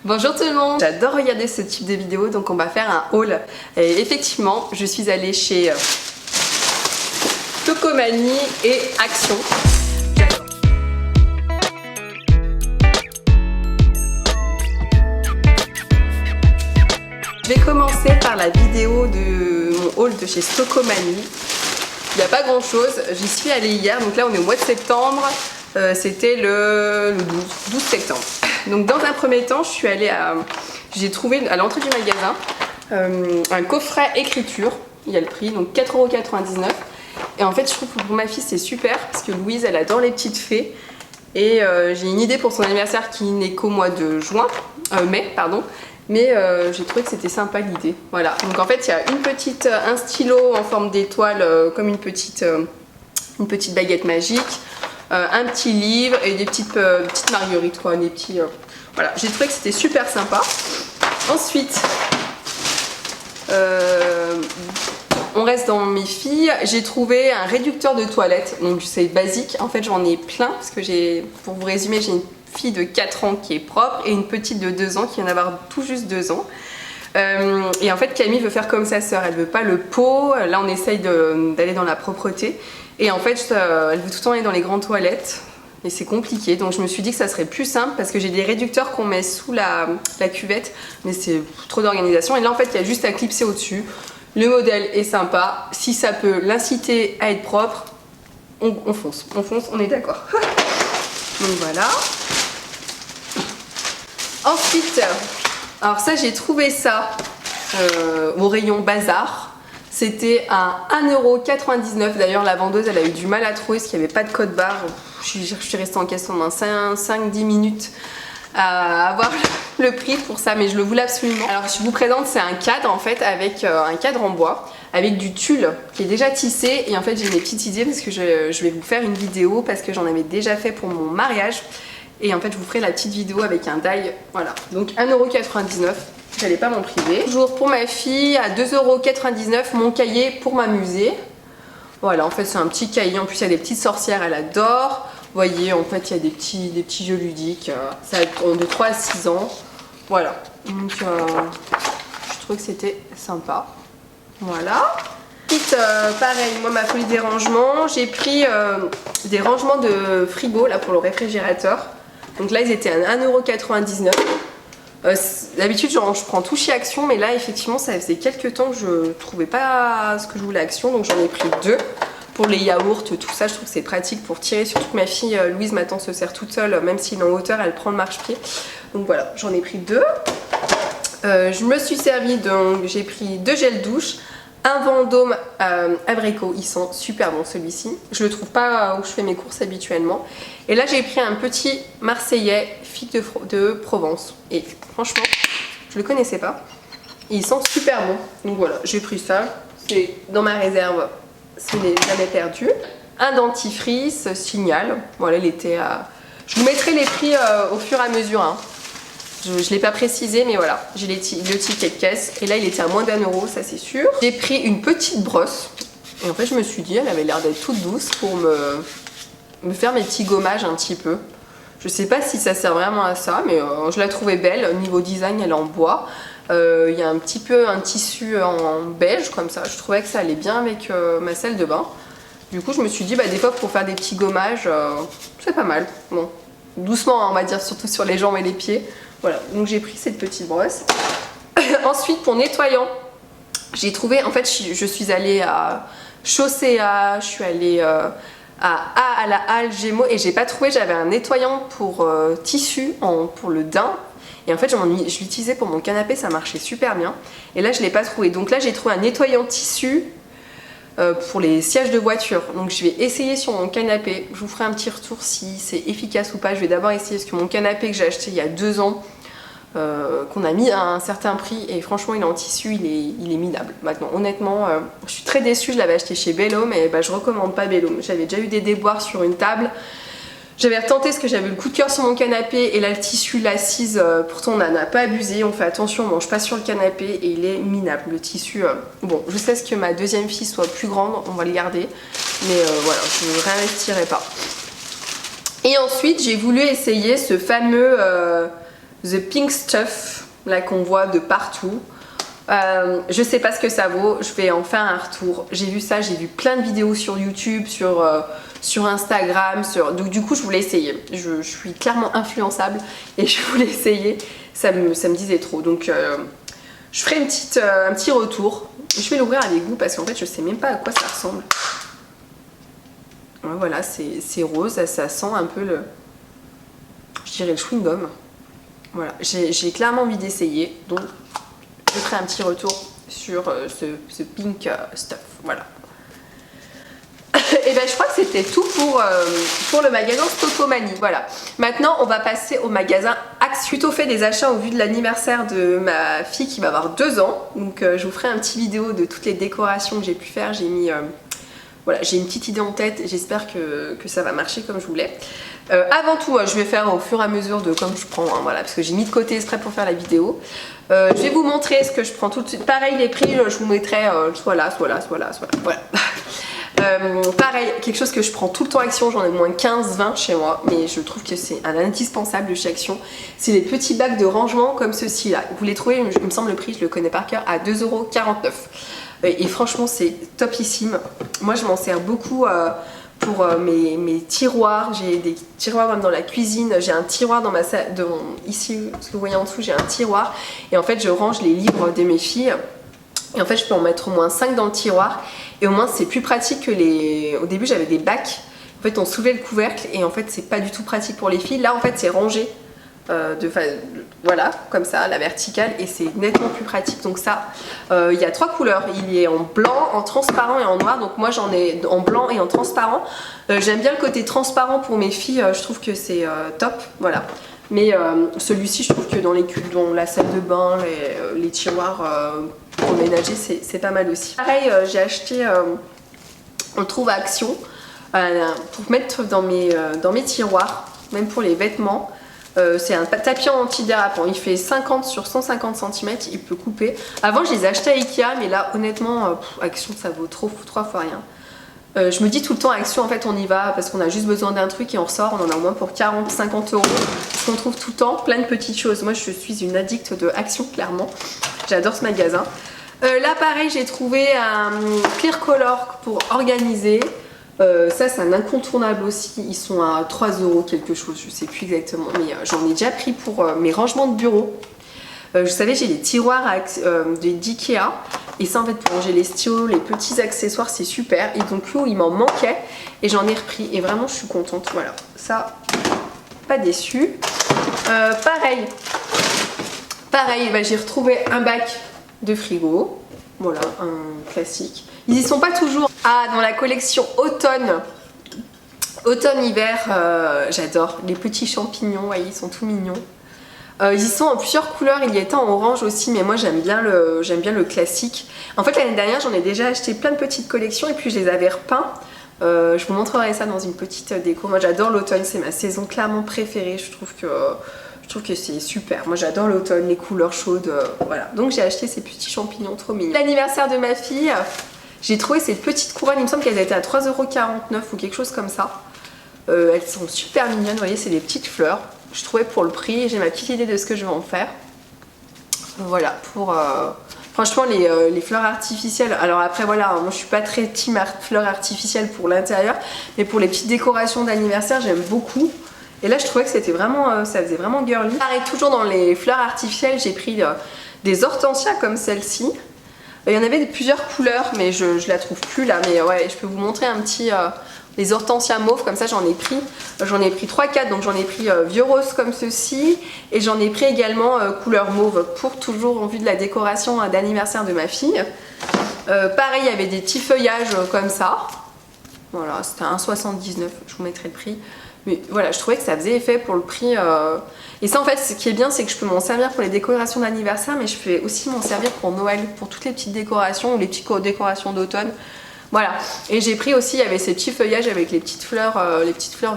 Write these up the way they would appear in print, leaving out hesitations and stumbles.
Bonjour tout le monde. J'adore regarder ce type de vidéo, donc on va faire un haul. Et effectivement, je suis allée chez Tocomanie et Action. Je vais commencer par la vidéo de mon haul de chez Tocomanie. Il n'y a pas grand chose, j'y suis allée hier, donc là on est au mois de septembre, c'était le 12 septembre. Donc dans un premier temps, j'ai trouvé à l'entrée du magasin un coffret écriture, il y a le prix, donc 4,99 €. Et en fait je trouve que pour ma fille c'est super, parce que Louise elle adore les petites fées. Et j'ai une idée pour son anniversaire qui n'est qu'au mois de mai, pardon. Mais j'ai trouvé que c'était sympa l'idée. Voilà, donc en fait il y a un stylo en forme d'étoile, comme une petite baguette magique, un petit livre et des petites marguerites, quoi, des petits. Voilà, j'ai trouvé que c'était super sympa. Ensuite, on reste dans mes filles. J'ai trouvé un réducteur de toilette, donc c'est basique. En fait, j'en ai plein parce que pour vous résumer, j'ai une fille de 4 ans qui est propre et une petite de 2 ans qui vient d'avoir tout juste 2 ans. Et en fait Camille veut faire comme sa sœur, elle veut pas le pot. Là on essaye d'aller dans la propreté et en fait elle veut tout le temps aller dans les grandes toilettes et c'est compliqué, donc je me suis dit que ça serait plus simple parce que j'ai des réducteurs qu'on met sous la cuvette, mais c'est trop d'organisation. Et là en fait il y a juste à clipser au dessus. Le modèle est sympa, si ça peut l'inciter à être propre, on fonce, on est d'accord. Donc voilà. Ensuite, alors ça j'ai trouvé ça au rayon bazar. C'était à 1,99 €. D'ailleurs la vendeuse elle a eu du mal à trouver parce qu'il n'y avait pas de code barre. Je suis restée en caisse pendant 5-10 minutes à avoir le prix pour ça, mais je le voulais absolument. Alors je vous présente, c'est un cadre en fait, avec un cadre en bois avec du tulle qui est déjà tissé. Et en fait j'ai mes petites idées parce que je vais vous faire une vidéo parce que j'en avais déjà fait pour mon mariage. Et en fait je vous ferai la petite vidéo avec un die. Voilà, donc 1,99 €, j'allais pas m'en priver. Toujours pour ma fille à 2,99 €, mon cahier pour m'amuser. Voilà, en fait c'est un petit cahier, en plus il y a des petites sorcières, elle adore. Vous voyez, en fait il y a des petits jeux ludiques, ça va de 3 à 6 ans. Voilà, donc je trouve que c'était sympa. Voilà. Ensuite, pareil, moi ma folie des rangements, j'ai pris des rangements de frigo là pour le réfrigérateur. Donc là ils étaient à 1,99 €. D'habitude je prends tout chez Action, mais là effectivement ça faisait quelques temps que je trouvais pas ce que je voulais à Action, donc j'en ai pris 2 pour les yaourts, tout ça. Je trouve que c'est pratique pour tirer, surtout que ma fille Louise maintenant se sert toute seule, même s'il est en hauteur elle prend le marchepied. Donc voilà, j'en ai pris 2. Je me suis servi, donc j'ai pris 2 gels douche, un Vendôme abricot, ils sont super bons celui-ci. Je le trouve pas où je fais mes courses habituellement. Et là j'ai pris un petit Marseillais figue de Provence. Et franchement, je le connaissais pas. Et ils sont super bons. Donc voilà, j'ai pris ça. C'est dans ma réserve, ce n'est jamais perdu. Un dentifrice Signal. Voilà, il était à... Je vous mettrai les prix au fur et à mesure. Hein. Je ne l'ai pas précisé, mais voilà, j'ai le ticket de caisse. Et là, il était à moins d'1 €, ça c'est sûr. J'ai pris une petite brosse. Et en fait, je me suis dit, elle avait l'air d'être toute douce pour me faire mes petits gommages un petit peu. Je sais pas si ça sert vraiment à ça, mais je la trouvais belle. Au niveau design, elle est en bois. Il y a un petit peu un tissu en beige comme ça. Je trouvais que ça allait bien avec ma salle de bain. Du coup, je me suis dit, bah, des fois, pour faire des petits gommages, c'est pas mal. Bon, doucement, hein, on va dire, surtout sur les jambes et les pieds. Voilà, donc j'ai pris cette petite brosse. Ensuite, pour nettoyant, j'ai trouvé, en fait, je suis allée à Chaussea, je suis allée à la Halle Gémeaux et j'ai pas trouvé. J'avais un nettoyant pour tissu, pour le daim. Et en fait, je l'utilisais pour mon canapé, ça marchait super bien. Et là, je l'ai pas trouvé. Donc là, j'ai trouvé un nettoyant tissu pour les sièges de voiture. Donc je vais essayer sur mon canapé. Je vous ferai un petit retour si c'est efficace ou pas. Je vais d'abord essayer parce que mon canapé que j'ai acheté il y a 2 ans, qu'on a mis à un certain prix, et franchement il est en tissu, il est minable maintenant. Honnêtement, je suis très déçue. Je l'avais acheté chez Bellhomme et bah, je recommande pas Bellhomme. J'avais déjà eu des déboires sur une table. J'avais retenté parce que j'avais le coup de cœur sur mon canapé, et là le tissu, l'assise, pourtant on n'en a pas abusé, on fait attention, on mange pas sur le canapé, et il est minable le tissu. Bon, je sais que ma deuxième fille soit plus grande, on va le garder, mais voilà, je ne réinvestirai pas. Et ensuite j'ai voulu essayer ce fameux The Pink Stuff, là qu'on voit de partout. Je sais pas ce que ça vaut, je vais en faire un retour. J'ai vu ça, j'ai vu plein de vidéos sur YouTube, sur Instagram, donc du coup je voulais essayer. Je suis clairement influençable et je voulais essayer, ça me disait trop. Donc je ferai un petit retour. Je vais l'ouvrir avec vous parce qu'en fait je sais même pas à quoi ça ressemble. Voilà, c'est rose, ça sent un peu je dirais le chewing-gum. Voilà, j'ai clairement envie d'essayer, donc je ferai un petit retour sur ce pink stuff, voilà. Et ben je crois que c'était tout pour le magasin Stotomanie, voilà. Maintenant on va passer au magasin Axe. J'ai plutôt fait des achats au vu de l'anniversaire de ma fille qui va avoir 2 ans, donc je vous ferai un petit vidéo de toutes les décorations que j'ai pu faire. J'ai mis... voilà, j'ai une petite idée en tête, j'espère que ça va marcher comme je voulais. Avant tout, je vais faire au fur et à mesure de comme je prends, hein, voilà, parce que j'ai mis de côté exprès pour faire la vidéo. Je vais vous montrer ce que je prends tout de suite. Pareil, les prix, je vous mettrai soit là, voilà. Pareil, quelque chose que je prends tout le temps Action, j'en ai au moins 15-20 chez moi, mais je trouve que c'est un indispensable chez Action. C'est les petits bacs de rangement comme ceci là. Vous les trouvez, il me semble le prix, je le connais par cœur, à 2,49 €. Et franchement c'est topissime. Moi je m'en sers beaucoup pour mes tiroirs. J'ai des tiroirs même dans la cuisine. J'ai un tiroir dans ma salle, ici ce que vous voyez en dessous, j'ai un tiroir. Et en fait je range les livres de mes filles. Et en fait je peux en mettre au moins 5 dans le tiroir. Et au moins c'est plus pratique que les... Au début j'avais des bacs. En fait on soulevait le couvercle et en fait c'est pas du tout pratique pour les filles. Là en fait c'est rangé. Voilà, comme ça, la verticale, et c'est nettement plus pratique. Donc ça, il y a 3 couleurs. Il y est en blanc, en transparent et en noir. Donc moi j'en ai en blanc et en transparent. J'aime bien le côté transparent pour mes filles. Je trouve que c'est top, voilà. Mais celui-ci, je trouve que dans la salle de bain, les tiroirs pour ménager, c'est pas mal aussi. Pareil, j'ai acheté, on le trouve à Action, pour mettre dans mes tiroirs, même pour les vêtements. C'est un tapis antidérapant, il fait 50 sur 150 cm, il peut couper. Avant je les achetais à Ikea, mais là honnêtement Action ça vaut 3 fois rien. Je me dis tout le temps Action, en fait on y va parce qu'on a juste besoin d'un truc et on ressort, on en a au moins pour 40-50 €. Parce qu'on trouve tout le temps plein de petites choses. Moi je suis une addict de Action clairement, j'adore ce magasin. Là pareil j'ai trouvé un clear color pour organiser. Ça c'est un incontournable aussi, ils sont à 3 € quelque chose, je sais plus exactement, mais j'en ai déjà pris pour mes rangements de bureau. Vous savez j'ai des tiroirs d'Ikea et ça en fait pour ranger les stylos, les petits accessoires c'est super, et donc là il m'en manquait et j'en ai repris et vraiment je suis contente, voilà, ça pas déçue. Pareil bah, j'ai retrouvé un bac de frigo, voilà, un classique. Ils y sont pas toujours. Ah, dans la collection automne-hiver, j'adore. Les petits champignons, vous voyez, ils sont tout mignons. Ils y sont en plusieurs couleurs, il y était en orange aussi, mais moi j'aime bien le classique. En fait l'année dernière j'en ai déjà acheté plein de petites collections et puis je les avais repeints. Je vous montrerai ça dans une petite déco. Moi j'adore l'automne, c'est ma saison clairement préférée, je trouve que c'est super. Moi j'adore l'automne, les couleurs chaudes, voilà. Donc j'ai acheté ces petits champignons trop mignons. L'anniversaire de ma fille, j'ai trouvé ces petites couronnes, il me semble qu'elles étaient à 3,49 € ou quelque chose comme ça. Elles sont super mignonnes, vous voyez, c'est des petites fleurs. Je trouvais pour le prix, j'ai ma petite idée de ce que je vais en faire. Voilà, pour... franchement, les fleurs artificielles, alors après voilà, moi je suis pas très team fleurs artificielles pour l'intérieur, mais pour les petites décorations d'anniversaire, j'aime beaucoup. Et là je trouvais que c'était vraiment, ça faisait vraiment girly. Pareil, toujours dans les fleurs artificielles, j'ai pris des hortensias comme celle-ci. Il y en avait de plusieurs couleurs, mais je la trouve plus là, mais ouais, je peux vous montrer un petit... les hortensias mauves, comme ça j'en ai pris 3-4, donc j'en ai pris vieux rose comme ceci, et j'en ai pris également couleur mauve, pour toujours en vue de la décoration d'anniversaire de ma fille. Pareil, il y avait des petits feuillages comme ça, voilà, c'était à 1,79 €, je vous mettrai le prix. Mais voilà, je trouvais que ça faisait effet pour le prix. Et ça en fait, ce qui est bien, c'est que je peux m'en servir pour les décorations d'anniversaire, mais je peux aussi m'en servir pour Noël, pour toutes les petites décorations ou les petites décorations d'automne. Voilà, et j'ai pris aussi, il y avait ces petits feuillages avec les petites fleurs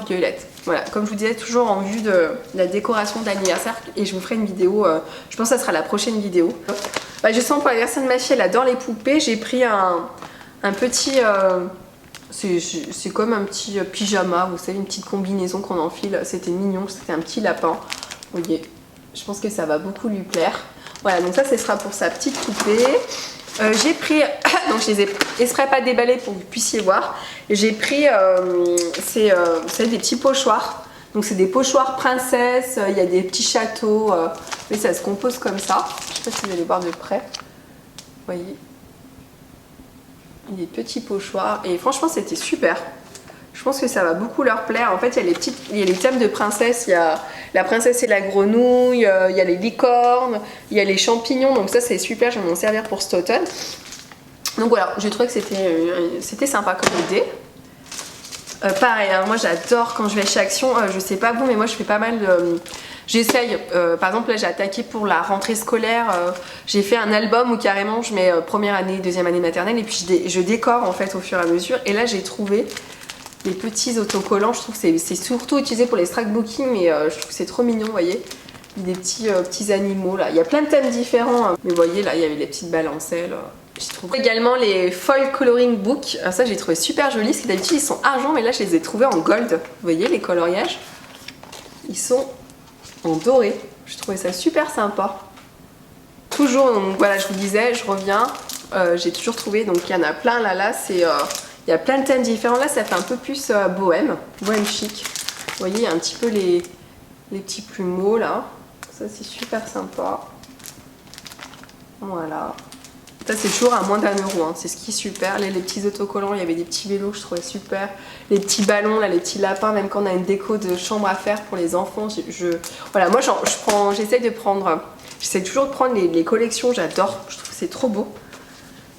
violettes. Voilà, comme je vous disais, toujours en vue de la décoration d'anniversaire, et je vous ferai une vidéo, je pense que ça sera la prochaine vidéo. Bah, je sens pour l'anniversaire de ma fille, elle adore les poupées, j'ai pris un petit... c'est comme un petit pyjama, vous savez, une petite combinaison qu'on enfile, c'était mignon, c'était un petit lapin, vous voyez, Je pense que ça va beaucoup lui plaire. Voilà, donc ça, ce sera pour sa petite poupée. J'ai pris, donc je les ai exprès pas déballés pour que vous puissiez voir. J'ai pris, c'est des petits pochoirs. Donc c'est des pochoirs princesse, il y a des petits châteaux, mais ça se compose comme ça. Je sais pas si vous allez voir de près. Vous voyez, des petits pochoirs. Et franchement, c'était super. Je pense que ça va beaucoup leur plaire. En fait, il y a les thèmes de princesse. Il y a la princesse et la grenouille, il y a les licornes, il y a les champignons. Donc ça, c'est super. Je vais m'en servir pour cet automne. Donc voilà, j'ai trouvé que c'était sympa comme idée. Pareil, hein, moi j'adore quand je vais chez Action. Je sais pas vous, mais moi je fais pas mal de... J'essaye, par exemple là j'ai attaqué pour la rentrée scolaire, j'ai fait un album où carrément je mets première année, deuxième année maternelle et puis je décore en fait au fur et à mesure. Et là j'ai trouvé les petits autocollants, je trouve que c'est surtout utilisé pour les scrapbooking, mais je trouve que c'est trop mignon, vous voyez. Des petits animaux là, il y a plein de thèmes différents, hein. Mais vous voyez là il y avait les petites balancelles. J'ai trouvé également les foil coloring book, ça j'ai trouvé super joli, parce que d'habitude ils sont argent, mais là je les ai trouvés en gold. Vous voyez les coloriages, ils sont en doré, je trouvais ça super sympa. Toujours, donc voilà, je vous disais, je reviens, j'ai toujours trouvé, donc il y en a plein là, c'est... il y a plein de thèmes différents. Là, ça fait un peu plus bohème chic. Vous voyez, il y a un petit peu les petits plumeaux là. Ça, c'est super sympa. Voilà. Ça, c'est toujours à moins d'1 €. Hein. C'est ce qui est super. Là, les petits autocollants, il y avait des petits vélos, je trouvais super. Les petits ballons, là, les petits lapins, même quand on a une déco de chambre à faire pour les enfants. Voilà, moi, j'essaie toujours de prendre les collections. J'adore. Je trouve que c'est trop beau.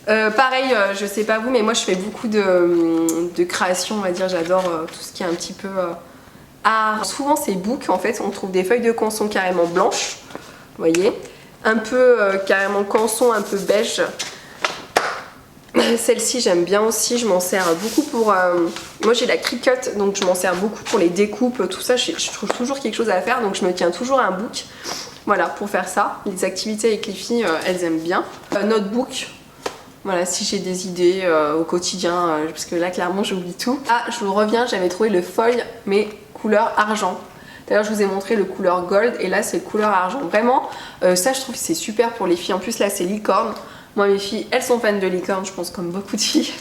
Pareil, je sais pas vous, mais moi je fais beaucoup de création, on va dire. J'adore tout ce qui est un petit peu art. Souvent c'est book, en fait, on trouve des feuilles de canson carrément blanches, vous voyez, un peu carrément canson, un peu beige. Celle-ci j'aime bien aussi, je m'en sers beaucoup pour... moi j'ai la Cricut, donc je m'en sers beaucoup pour les découpes, tout ça, je trouve toujours quelque chose à faire, donc je me tiens toujours un book. Voilà, pour faire ça. Les activités avec les filles, elles aiment bien. Notebook. Voilà, si j'ai des idées au quotidien, parce que là clairement j'oublie tout. Ah, je vous reviens, j'avais trouvé le foil, mais couleur argent. D'ailleurs je vous ai montré le couleur gold, et là c'est le couleur argent. Vraiment, ça je trouve que c'est super pour les filles. En plus là c'est licorne. Moi mes filles, elles sont fans de licorne, je pense comme beaucoup de filles.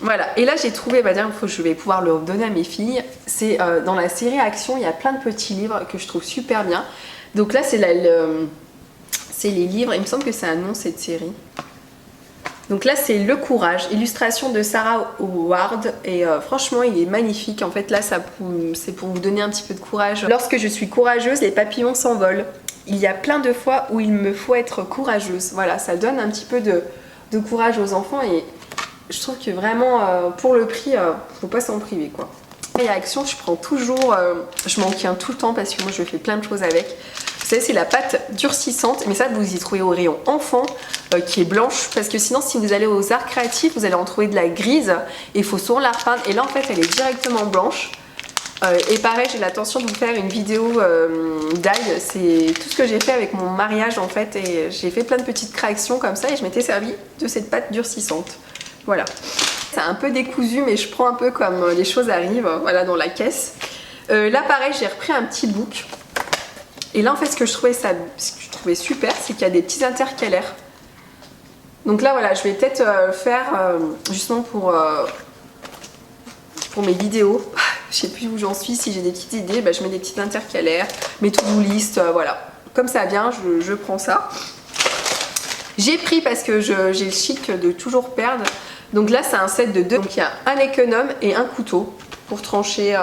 Voilà, et là j'ai trouvé, je vais pouvoir le donner à mes filles. C'est dans la série Action, il y a plein de petits livres que je trouve super bien. Donc là c'est les livres, il me semble que c'est un nom cette série. Donc là c'est Le Courage, illustration de Sarah Howard, et franchement il est magnifique. En fait là c'est pour vous donner un petit peu de courage. Lorsque je suis courageuse, les papillons s'envolent. Il y a plein de fois où il me faut être courageuse. Voilà, ça donne un petit peu de courage aux enfants, et je trouve que vraiment pour le prix, faut pas s'en priver quoi. Et à Action, je prends toujours, je m'en tiens tout le temps parce que moi je fais plein de choses avec. Vous savez, c'est la pâte durcissante, mais ça vous y trouvez au rayon enfant, qui est blanche, parce que sinon si vous allez aux arts créatifs, vous allez en trouver de la grise et il faut souvent la repeindre, et là en fait elle est directement blanche. Et pareil, j'ai l'intention de vous faire une vidéo d'ail, c'est tout ce que j'ai fait avec mon mariage en fait, et j'ai fait plein de petites créations comme ça et je m'étais servi de cette pâte durcissante. Voilà. C'est un peu décousu, mais je prends un peu comme les choses arrivent, voilà, dans la caisse. Là pareil, j'ai repris un petit book. Et là en fait ce que je trouvais super, c'est qu'il y a des petits intercalaires. Donc là voilà, je vais peut-être faire justement pour mes vidéos. Je sais plus où j'en suis, si j'ai des petites idées, je mets des petits intercalaires, mes to-do list, voilà. Comme ça vient, je prends ça. J'ai pris parce que j'ai le chic de toujours perdre. Donc là c'est un set de 2. Donc il y a un économe et un couteau pour trancher.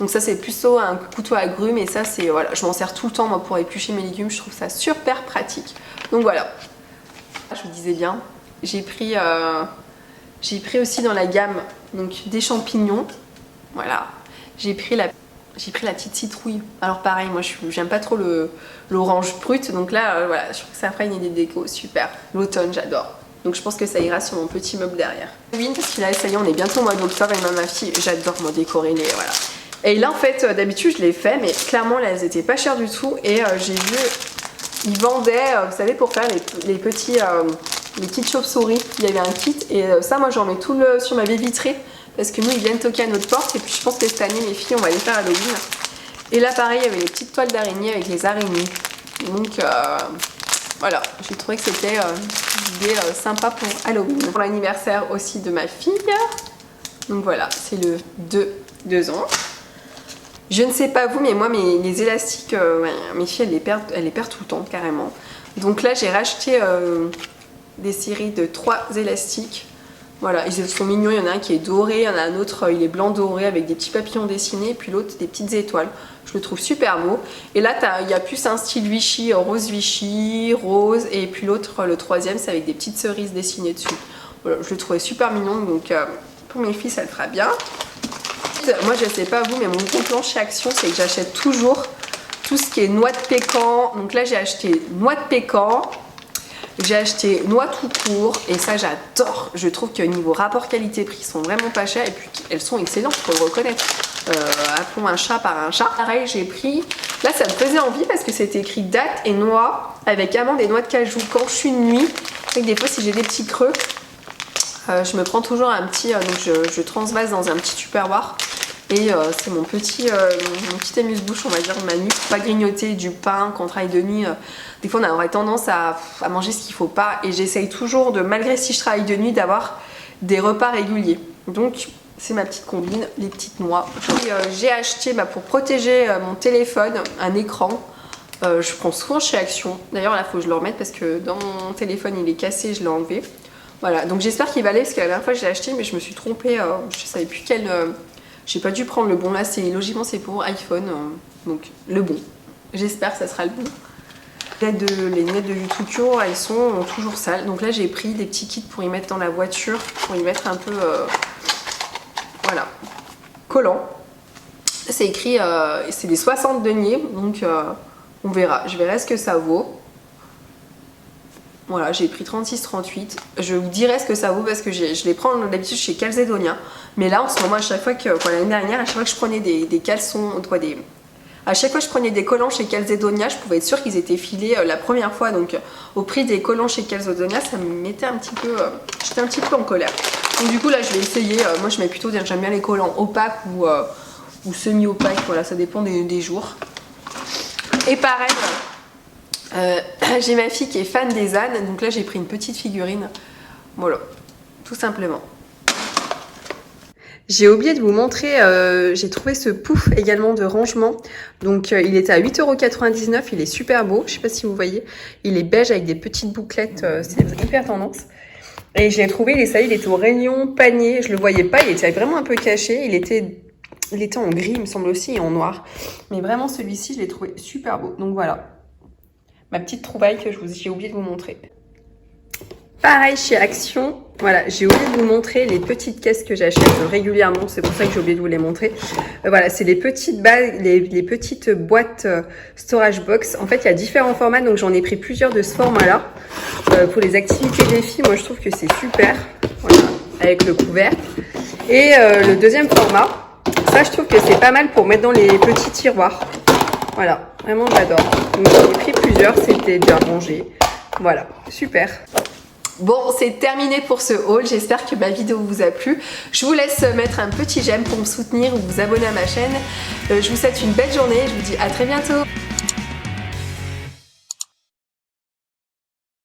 Donc ça c'est plutôt un couteau à grumes, et ça c'est, voilà, je m'en sers tout le temps moi pour éplucher mes légumes, je trouve ça super pratique. Donc voilà, je vous disais bien, j'ai pris aussi dans la gamme donc des champignons. Voilà, j'ai pris la petite citrouille. Alors pareil, moi j'aime pas trop l'orange brut, donc là voilà, je trouve que ça fera une idée de déco super. L'automne j'adore. Donc je pense que ça ira sur mon petit meuble derrière. Oui, parce que là, ça y est, on est bientôt au mois d'octobre, et ma fille, j'adore moi décorer les... Voilà. Et là, en fait, d'habitude, je l'ai fait, mais clairement, là, elles étaient pas chères du tout. Et j'ai vu, ils vendaient, vous savez, pour faire les petites chauves-souris. Il y avait un kit, et ça, moi, j'en mets tout sur ma baie vitrée, parce que nous, ils viennent toquer à notre porte, et puis je pense que cette année, mes filles, on va les faire Halloween. Et là pareil, il y avait les petites toiles d'araignée avec les araignées. Donc voilà, j'ai trouvé que c'était une idée sympa pour Halloween. Pour l'anniversaire aussi de ma fille. Donc voilà, c'est le 2 ans. Je ne sais pas vous, mais moi les élastiques, mes filles elles les perdent tout le temps carrément. Donc là j'ai racheté des séries de 3 élastiques. Voilà, ils sont mignons, il y en a un qui est doré, il y en a un autre, il est blanc doré avec des petits papillons dessinés, et puis l'autre des petites étoiles. Je le trouve super beau. Et là, il y a plus un style Vichy, rose Vichy, rose, et puis l'autre, le troisième, c'est avec des petites cerises dessinées dessus. Voilà, je le trouvais super mignon, donc pour mes filles, ça le fera bien. Moi, je sais pas vous, mais mon gros plan chez Action, c'est que j'achète toujours tout ce qui est noix de pécan. Donc là, j'ai acheté noix de pécan. J'ai acheté noix tout court et ça j'adore. Je trouve que niveau rapport qualité-prix, ils sont vraiment pas chers et puis elles sont excellentes, faut le reconnaître. Appelons un chat par un chat. Pareil, j'ai pris, là ça me faisait envie parce que c'était écrit date et noix avec amandes et noix de cajou. Quand je suis de nuit, et que des fois si j'ai des petits creux, je me prends toujours un petit, donc je transvase dans un petit tupperware. Et c'est mon petit amuse-bouche, on va dire, de ma nuit, pour pas grignoter du pain quand on travaille de nuit. Des fois, on aurait tendance à manger ce qu'il faut pas. Et j'essaye toujours, malgré si je travaille de nuit, d'avoir des repas réguliers. Donc, c'est ma petite combine, les petites noix. J'ai acheté, pour protéger mon téléphone, un écran. Je prends souvent chez Action. D'ailleurs, là, il faut que je le remette parce que dans mon téléphone, il est cassé, je l'ai enlevé. Voilà, donc j'espère qu'il va aller parce que la dernière fois, je l'ai acheté, mais je me suis trompée. Je savais plus quel... J'ai pas dû prendre le bon. Là, logiquement, c'est pour iPhone. Donc, le bon. J'espère que ça sera le bon. Les lunettes de Yutukyo, elles sont toujours sales. Donc là, j'ai pris des petits kits pour y mettre dans la voiture. Pour y mettre un peu... voilà. Collant. C'est écrit... c'est des 60 deniers. Donc, on verra. Je verrai ce que ça vaut. Voilà, j'ai pris 36,38. Je vous dirai ce que ça vaut parce que je les prends d'habitude chez Calzedonia. Mais là, en ce moment, à chaque fois que, l'année dernière, à chaque fois que je prenais des caleçons, à chaque fois que je prenais des collants chez Calzedonia, je pouvais être sûre qu'ils étaient filés la première fois. Donc, au prix des collants chez Calzedonia, ça me mettait un petit peu... j'étais un petit peu en colère. Donc, du coup, là, je vais essayer. Moi, je mets plutôt, j'aime bien les collants opaques ou semi-opaques. Voilà, ça dépend des jours. Et pareil... j'ai ma fille qui est fan des ânes, donc là j'ai pris une petite figurine, voilà, tout simplement. J'ai oublié de vous montrer, j'ai trouvé ce pouf également de rangement, donc il était à 8,99 €, il est super beau, je sais pas si vous voyez, il est beige avec des petites bouclettes, c'est hyper tendance. Et je l'ai trouvé, il était au rayon panier, je le voyais pas, il était vraiment un peu caché, il était en gris il me semble aussi et en noir, mais vraiment celui-ci je l'ai trouvé super beau, donc voilà. Ma petite trouvaille que j'ai oublié de vous montrer. Pareil chez Action, voilà, j'ai oublié de vous montrer les petites caisses que j'achète régulièrement, c'est pour ça que j'ai oublié de vous les montrer. Voilà, c'est les petites bagues, les petites boîtes storage box. En fait, il y a différents formats, donc j'en ai pris plusieurs de ce format-là. Pour les activités des filles, moi je trouve que c'est super, voilà, avec le couvercle. Et le deuxième format, ça je trouve que c'est pas mal pour mettre dans les petits tiroirs. Voilà, vraiment j'adore. Donc j'en ai pris plusieurs, c'était déjà rangé. Voilà, super. Bon, c'est terminé pour ce haul. J'espère que ma vidéo vous a plu. Je vous laisse mettre un petit j'aime pour me soutenir ou vous abonner à ma chaîne. Je vous souhaite une belle journée. Je vous dis à très bientôt.